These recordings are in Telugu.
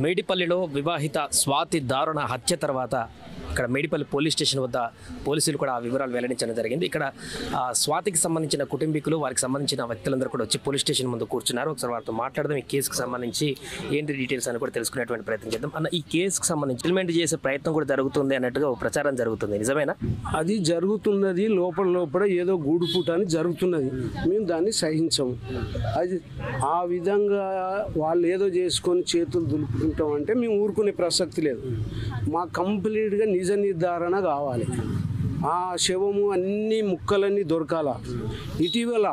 మేడిపల్లిలో వివాహిత స్వాతి దారుణ హత్య తర్వాత ఇక్కడ మేడిపల్లి పోలీస్ స్టేషన్ వద్ద పోలీసులు కూడా ఆ వివరాలు వెల్లడించడం జరిగింది. ఇక్కడ స్వాతికి సంబంధించిన కుటుంబీకులు వారికి సంబంధించిన వ్యక్తులందరూ కూడా వచ్చి పోలీస్ స్టేషన్ ముందు కూర్చున్నారు. ఒకసారి వారితో మాట్లాడదాం. ఈ కేసుకు సంబంధించి ఏంటి డీటెయిల్స్ అని కూడా తెలుసుకునేటువంటి ప్రయత్నం చేద్దాం. అన్న, ఈ కేసుకు సంబంధించి సెటిల్మెంట్ చేసే ప్రయత్నం కూడా జరుగుతుంది అన్నట్టుగా ప్రచారం జరుగుతుంది, నిజమేనా? అది జరుగుతున్నది, లోపల ఏదో గూడుపుట అని జరుగుతున్నది. మేము దాన్ని సహించము. అది ఆ విధంగా వాళ్ళు ఏదో చేసుకొని చేతులు దులుపుకుంటాం అంటే మేము ఊరుకునే ప్రసక్తి లేదు. మా కంప్లీట్గా నిజ నిర్ధారణ కావాలి. ఆ శవము అన్ని ముక్కలన్నీ దొరకాల. ఇటీవల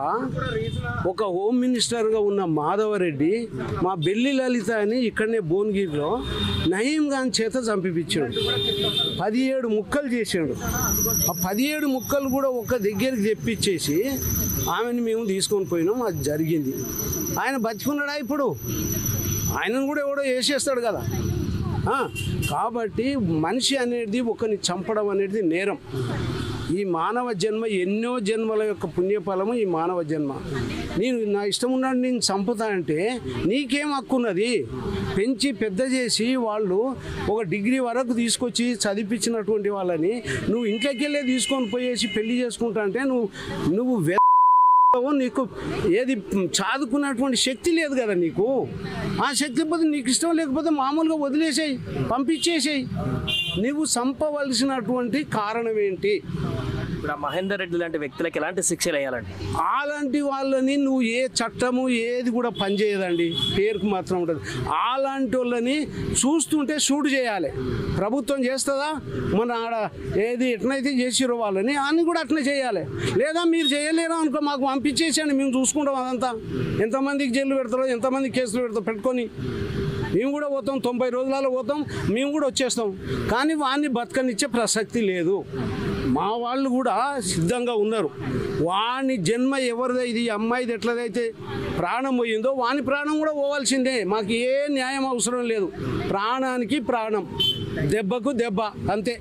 ఒక హోమ్ మినిస్టర్గా ఉన్న మాధవరెడ్డి మా బెల్లి లలిత అని ఇక్కడనే భువనగిరిలో నయీం ఖాన్ చేత చంపిపించాడు. 17 ముక్కలు చేసాడు. ఆ 17 ముక్కలు కూడా ఒక దగ్గరికి తెప్పించేసి ఆమెను మేము తీసుకొని పోయినాం. అది జరిగింది. ఆయన బతికున్నాడా? ఇప్పుడు ఆయనను కూడా ఎవడో వేసేస్తాడు కదా. కాబట్టి మనిషి అనేది ఒకరిని చంపడం అనేది నేరం. ఈ మానవ జన్మ ఎన్నో జన్మల యొక్క పుణ్యఫలము ఈ మానవ జన్మ. నేను నా ఇష్టం ఉన్నాడు నేను చంపుతా అంటే నీకేం హక్కున్నది? పెంచి పెద్ద చేసి వాళ్ళు ఒక డిగ్రీ వరకు తీసుకొచ్చి చదివించినటువంటి వాళ్ళని నువ్వు ఇంట్లోకి వెళ్ళే తీసుకొని పోయేసి పెళ్లి చేసుకుంటా అంటే నువ్వు నీకు ఏది చదువుకున్నటువంటి శక్తి లేదు కదా నీకు. ఆ శక్తి లేకపోతే నీకు ఇష్టం లేకపోతే మామూలుగా వదిలేసేయి, పంపించేసేయి. నువ్వు చంపవలసినటువంటి కారణం ఏంటి? ఇప్పుడు మహేందర్ రెడ్డి లాంటి వ్యక్తులకు ఎలాంటి శిక్షలు వేయాలండి? అలాంటి వాళ్ళని నువ్వు ఏ చట్టము ఏది కూడా పనిచేయదండి, పేరుకు మాత్రం ఉంటుంది. అలాంటి వాళ్ళని చూస్తుంటే షూట్ చేయాలి. ప్రభుత్వం చేస్తుందా? మన ఆడ ఏది ఎట్లయితే చేసిరో వాళ్ళని అన్ని కూడా అట్లా చేయాలి. లేదా మీరు చేయలేరు అనుకో, మాకు పంపించేసేయండి, మేము చూసుకుంటాం. అదంతా ఎంతమందికి జైలు పెడతారో, ఎంతమంది కేసులు పెడతారో పెట్టుకొని మేము కూడా పోతాం. 90 రోజులలో పోతాం, మేము కూడా వచ్చేస్తాం. కానీ వాడిని బతకనిచ్చే ప్రసక్తి లేదు. మా వాళ్ళు కూడా సిద్ధంగా ఉన్నారు. వాని జన్మ ఎవరిదైతే ఈ అమ్మాయిది ఎట్లదైతే ప్రాణం పోయిందో వాని ప్రాణం కూడా పోవాల్సిందే. మాకు ఏ న్యాయం అవసరం లేదు. ప్రాణానికి ప్రాణం, దెబ్బకు దెబ్బ, అంతే.